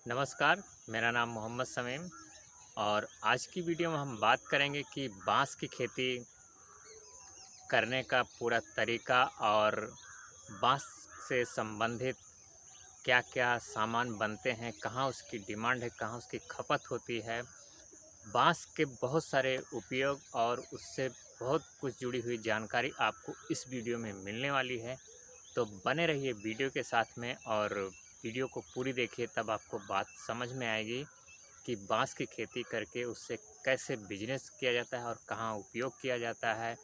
नमस्कार, मेरा नाम मोहम्मद समीम और आज की वीडियो में हम बात करेंगे कि बांस की खेती करने का पूरा तरीका और बांस से संबंधित क्या-क्या सामान बनते हैं, कहाँ उसकी डिमांड है, कहाँ उसकी खपत होती है। बांस के बहुत सारे उपयोग और उससे बहुत कुछ जुड़ी हुई जानकारी आपको इस वीडियो में मिलने वाली है। तो बने रहिए वीडियो के साथ में और वीडियो को पूरी देखिए, तब आपको बात समझ में आएगी कि बांस की खेती करके उससे कैसे बिजनेस किया जाता है और कहाँ उपयोग किया जाता है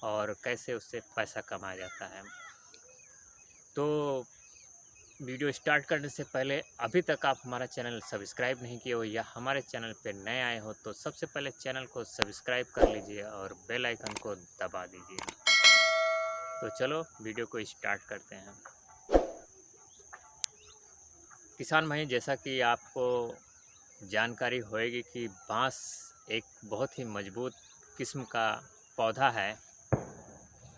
और कैसे उससे पैसा कमाया जाता है। तो वीडियो स्टार्ट करने से पहले अभी तक आप हमारा चैनल सब्सक्राइब नहीं किए हो या हमारे चैनल पर नए आए हो तो सबसे पहले चैनल को सब्सक्राइब कर लीजिए और बेल आइकन को दबा दीजिए। तो चलो वीडियो को स्टार्ट करते हैं। किसान भाई, जैसा कि आपको जानकारी होएगी कि बांस एक बहुत ही मजबूत किस्म का पौधा है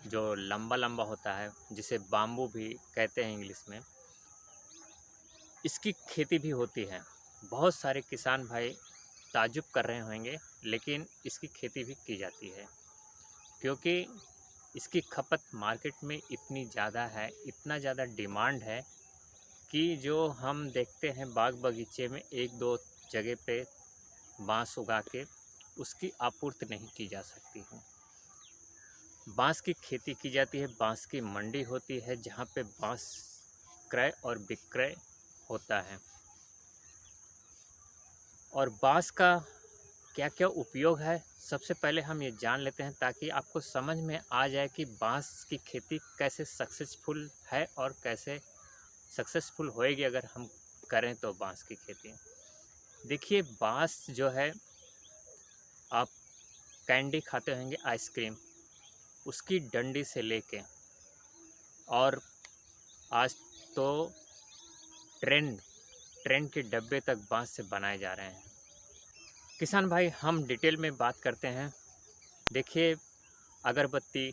जो लंबा लंबा होता है, जिसे बाम्बू भी कहते हैं इंग्लिश में। इसकी खेती भी होती है। बहुत सारे किसान भाई ताज्जुब कर रहे होंगे, लेकिन इसकी खेती भी की जाती है क्योंकि इसकी खपत मार्केट में इतनी ज़्यादा है, इतना ज़्यादा डिमांड है कि जो हम देखते हैं बाग बगीचे में एक दो जगह पे बांस उगा के उसकी आपूर्ति नहीं की जा सकती है। बांस की खेती की जाती है, बांस की मंडी होती है जहाँ पे बांस क्रय और विक्रय होता है। और बांस का क्या क्या उपयोग है, सबसे पहले हम ये जान लेते हैं ताकि आपको समझ में आ जाए कि बांस की खेती कैसे सक्सेसफुल है और कैसे सक्सेसफुल होएगी अगर हम करें तो बांस की खेती। देखिए, बांस जो है, आप कैंडी खाते होंगे, आइसक्रीम, उसकी डंडी से लेके और आज तो ट्रेन ट्रेन के डब्बे तक बांस से बनाए जा रहे हैं। किसान भाई, हम डिटेल में बात करते हैं। देखिए, अगरबत्ती,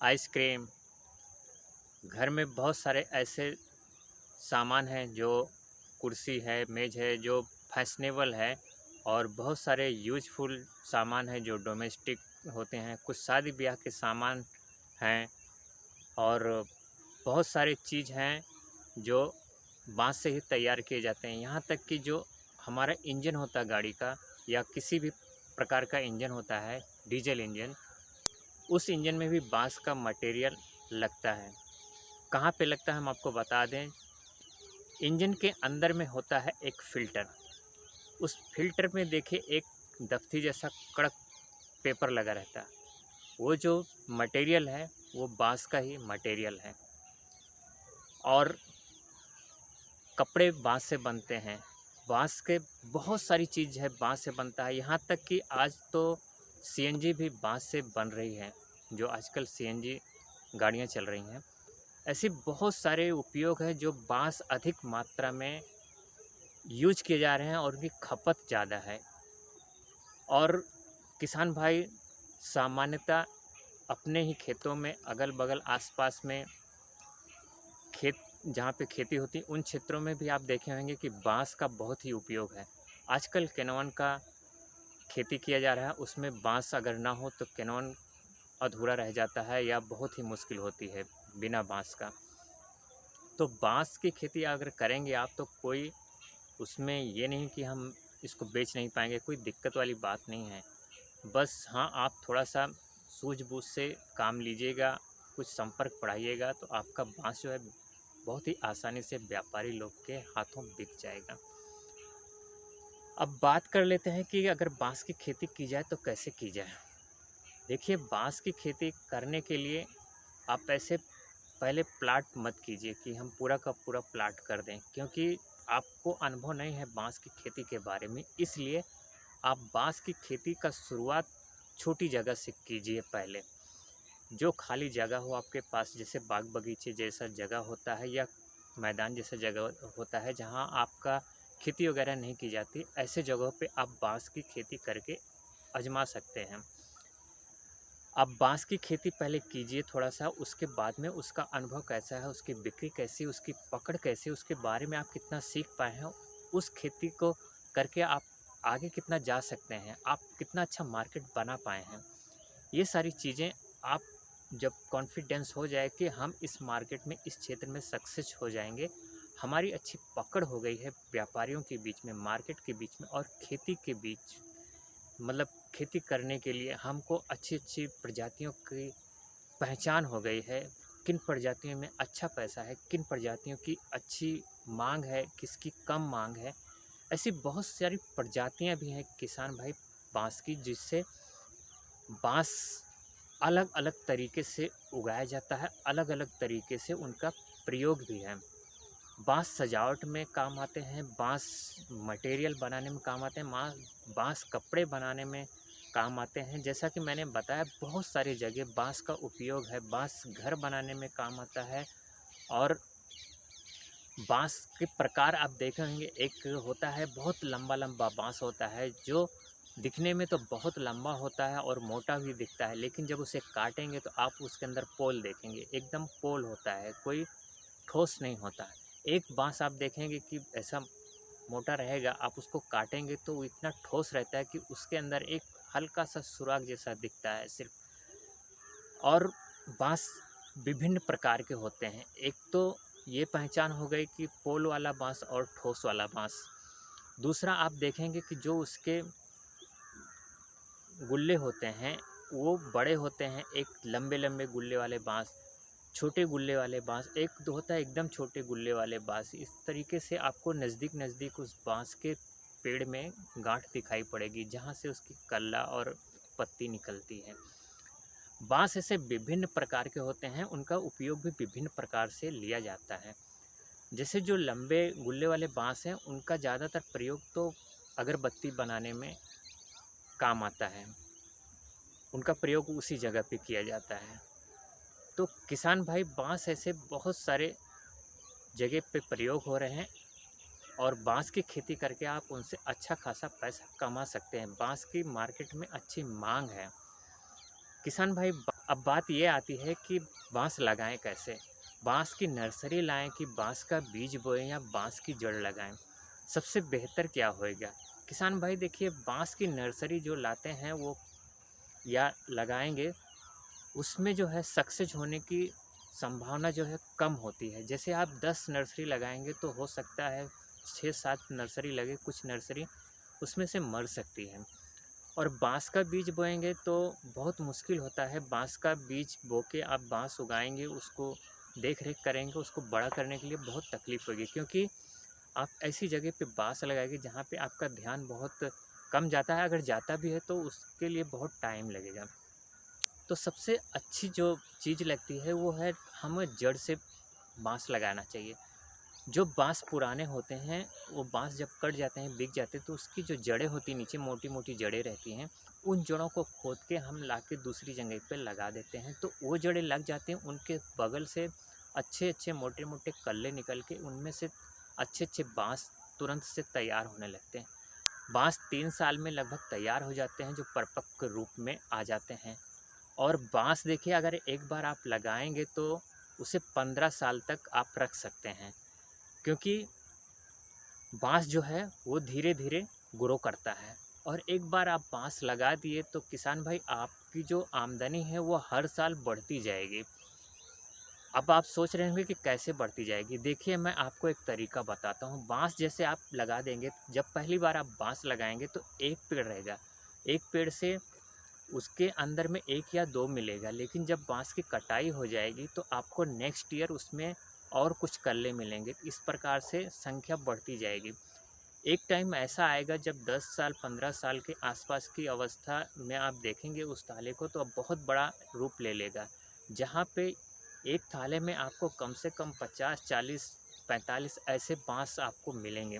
आइसक्रीम, घर में बहुत सारे ऐसे सामान हैं जो कुर्सी है, मेज़ है, जो फैशनेबल है और बहुत सारे यूज़फुल सामान हैं जो डोमेस्टिक होते हैं। कुछ शादी ब्याह के सामान हैं और बहुत सारे चीज़ हैं जो बाँस से ही तैयार किए जाते हैं। यहाँ तक कि जो हमारा इंजन होता है गाड़ी का या किसी भी प्रकार का इंजन होता है, डीज़ल इंजन, उस इंजन में भी बाँस का मटेरियल लगता है। कहाँ पे लगता है हम आपको बता दें, इंजन के अंदर में होता है एक फ़िल्टर। उस फ़िल्टर में देखिए एक दफ्ती जैसा कड़क पेपर लगा रहता है। वो जो मटेरियल है वो बाँस का ही मटेरियल है और कपड़े बाँस से बनते हैं। बाँस के बहुत सारी चीज़ है बाँस से बनता है, यहाँ तक कि आज तो सीएनजी भी बाँस से बन रही है, जो आजकल सीएनजी गाड़ियाँ चल रही हैं। ऐसे बहुत सारे उपयोग हैं जो बाँस अधिक मात्रा में यूज़ किए जा रहे हैं और उनकी खपत ज़्यादा है। और किसान भाई सामान्यतः अपने ही खेतों में अगल-बगल आस-पास में खेत जहाँ पे खेती होती है उन क्षेत्रों में भी आप देखे होंगे कि बाँस का बहुत ही उपयोग है। आजकल केनवन का खेती किया जा रहा है, उसमें बाँस अगर ना हो तो केनवन अधूरा रह जाता है या बहुत ही मुश्किल होती है बिना बाँस का। तो बाँस की खेती अगर करेंगे आप तो कोई उसमें ये नहीं कि हम इसको बेच नहीं पाएँगे, कोई दिक्कत वाली बात नहीं है। बस हाँ, आप थोड़ा-सा सूझबूझ से काम लीजिएगा, कुछ संपर्क बढ़ाइएगा तो आपका बाँस जो है बहुत ही आसानी से व्यापारी लोग के हाथों बिक जाएगा। अब बात कर लेते हैं कि अगर बाँस की खेती की जाए तो कैसे की जाए? देखिए, बाँस की खेती करने के लिए आप ऐसे पहले प्लाट मत कीजिए कि हम पूरा का पूरा प्लाट कर दें, क्योंकि आपको अनुभव नहीं है बाँस की खेती के बारे में। इसलिए आप बाँस की खेती का शुरुआत छोटी जगह से कीजिए पहले। जो खाली जगह हो आपके पास, जैसे बाग बगीचे जैसा जगह होता है या मैदान जैसा जगह होता है जहाँ आपका खेती वगैरह नहीं की जाती, ऐसे जगहों पे आप बाँस की खेती करके आज़मा सकते हैं। आप बाँस की खेती पहले कीजिए थोड़ा-सा, उसके बाद में उसका अनुभव कैसा है, उसकी बिक्री कैसी है, उसकी पकड़ कैसी है, उसके बारे में आप कितना सीख पाए हैं, उस खेती को करके आप आगे कितना जा सकते हैं, आप कितना अच्छा मार्केट बना पाए हैं। ये सारी चीज़ें आप जब कॉन्फिडेंस हो जाए कि हम इस मार्केट में, इस क्षेत्र में सक्सेस हो जाएँगे, हमारी अच्छी पकड़ हो गई है व्यापारियों के बीच में, मार्केट के बीच में और खेती के बीच, मतलब खेती करने के लिए हमको अच्छी-अच्छी प्रजातियों की पहचान हो गई है। किन प्रजातियों में अच्छा पैसा है, किन प्रजातियों की अच्छी माँग है, किसकी कम माँग है। ऐसी बहुत सारी प्रजातियाँ भी हैं किसान भाई बाँस की, जिससे बाँस अलग-अलग तरीके से उगाया जाता है, अलग-अलग तरीके से उनका प्रयोग भी है। बाँस सजावट में काम आते हैं, बाँस मटेरियल बनाने में काम आते हैं, बाँस कपड़े बनाने में काम आते हैं। जैसा कि मैंने बताया बहुत सारी जगह बाँस का उपयोग है, बाँस घर बनाने में काम आता है और बाँस के प्रकार आप देखे होंगे, एक होता है बहुत लंबा-लंबा बाँस होता है, जो दिखने में तो बहुत लंबा होता है और मोटा भी दिखता है, लेकिन जब उसे काटेंगे तो आप उसके अंदर पोल देखेंगे, एकदम पोल होता है, कोई ठोस नहीं होता है। एक बाँस आप देखेंगे कि ऐसा मोटा रहेगा, आप उसको काटेंगे तो वो इतना ठोस रहता है कि उसके अंदर एक हल्का-सा सुराग जैसा दिखता है सिर्फ़। और बाँस विभिन्न प्रकार के होते हैं। एक तो ये पहचान हो गई कि पोल वाला बाँस और ठोस वाला बाँस। दूसरा आप देखेंगे कि जो उसके गुल्ले होते हैं, वो बड़े होते हैं, एक लंबे-लंबे गुल्ले वाले बाँस, छोटे गुल्ले वाले बाँस, एक तो होता है एकदम छोटे गुल्ले वाले बाँस। इस तरीके से आपको नज़दीक-नज़दीक उस बाँस के पेड़ में गाँठ दिखाई पड़ेगी, जहाँ से उसकी कल्ला और पत्ती निकलती है। बाँस ऐसे विभिन्न प्रकार के होते हैं, उनका उपयोग भी विभिन्न प्रकार से लिया जाता है। जैसे जो लंबे गुल्ले वाले बाँस हैं, उनका ज़्यादातर प्रयोग तो अगरबत्ती बनाने में काम आता है। उनका प्रयोग उसी जगह पे किया जाता है। तो किसान भाई बाँस ऐसे बहुत सारे जगह पे प्रयोग हो रहे हैं और बाँस की खेती करके आप उनसे अच्छा खासा पैसा कमा सकते हैं। बाँस की मार्केट में अच्छी माँग है। किसान भाई अब बात ये आती है कि बाँस लगाएँ कैसे? बाँस की नर्सरी लाएँ कि बाँस का बीज बोएँ या बाँस की जड़ लगाएँ? सबसे बेहतर क्या होएगा? किसान भाई देखिए, बाँस की नर्सरी जो लाते हैं वो या लगाएँगे, उसमें जो है सक्सेस होने की संभावना जो है कम होती है। जैसे आप 10 नर्सरी लगाएँगे तो हो सकता है 6-7 नर्सरी लगे, कुछ नर्सरी उसमें से मर सकती है। और बाँस का बीज बोएँगे तो बहुत मुश्किल होता है। बाँस का बीज बो के आप बाँस उगाएँगे, उसको देख-रेख करेंगे, उसको बड़ा करने के लिए बहुत तकलीफ़ होगी, क्योंकि आप ऐसी जगह पे बाँस लगाएँगे जहाँ पे आपका ध्यान बहुत कम जाता है, अगर जाता भी है तो उसके लिए बहुत टाइम लगेगा। तो सबसे अच्छी जो चीज़ लगती है वो है, हमें जड़ से बाँस लगाना चाहिए। जो बाँस पुराने होते हैं, वो बाँस जब कट जाते हैं, बिक जाते हैं, तो उसकी जो जड़ें होती हैं नीचे, मोटी-मोटी जड़ें रहती हैं, उन जड़ों को खोद के हम लाके दूसरी जगह पे लगा देते हैं। तो वो जड़ें लग जाती हैं, उनके बगल से अच्छे-अच्छे मोटे-मोटे कल्ले निकल के उनमें से अच्छे-अच्छे बाँस तुरंत से तैयार होने लगते हैं। बाँस 3 साल में लगभग तैयार हो जाते हैं, जो परिपक्व रूप में आ जाते हैं। और बाँस देखिए, अगर एक बार आप लगाएँगे तो उसे 15 साल तक आप रख सकते हैं, क्योंकि बाँस जो है वो धीरे-धीरे ग्रो करता है। और एक बार आप बाँस लगा दिए तो किसान भाई आपकी जो आमदनी है वो हर साल बढ़ती जाएगी। अब आप सोच रहे होंगे कि कैसे बढ़ती जाएगी? देखिए, मैं आपको एक तरीका बताता हूँ। बाँस जैसे आप लगा देंगे, जब पहली बार आप बाँस लगाएँगे तो 1 पेड़ रहेगा। 1 पेड़ से उसके अंदर में 1 या 2 मिलेगा, लेकिन जब बाँस की कटाई हो जाएगी तो आपको नेक्स्ट ईयर उसमें और कुछ कल्ले मिलेंगे। इस प्रकार से संख्या बढ़ती जाएगी। एक टाइम ऐसा आएगा जब 10 साल, 15 साल के आसपास की अवस्था में आप देखेंगे उस थाले को, तो अब बहुत बड़ा रूप ले लेगा। जहाँ पे एक थाले में आपको कम से कम 50, 40, 45 ऐसे बाँस आपको मिलेंगे।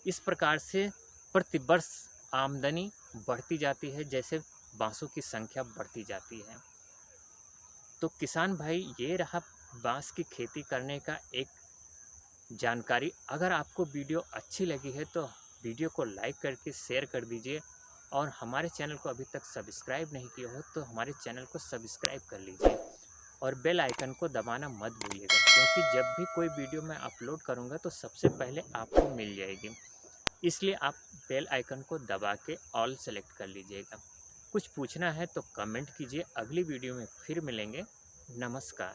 इस प्रकार से प्रतिवर्ष आमदनी बढ़ती जाती है, जैसे बाँसों की संख्या बढ़ती जाती है। तो किसान भाई, ये रहा बाँस की खेती करने का एक जानकारी। अगर आपको वीडियो अच्छी लगी है तो वीडियो को लाइक करके शेयर कर दीजिए, और हमारे चैनल को अभी तक सब्सक्राइब नहीं किया हो तो हमारे चैनल को सब्सक्राइब कर लीजिए और बेल आइकन को दबाना मत भूलिएगा, क्योंकि जब भी कोई वीडियो मैं अपलोड करूँगा तो सबसे पहले आपको मिल जाएगी। इसलिए आप बेल आइकन को दबा के ऑल सेलेक्ट कर लीजिएगा। कुछ पूछना है तो कमेंट कीजिए, अगली वीडियो में फिर मिलेंगे। नमस्कार।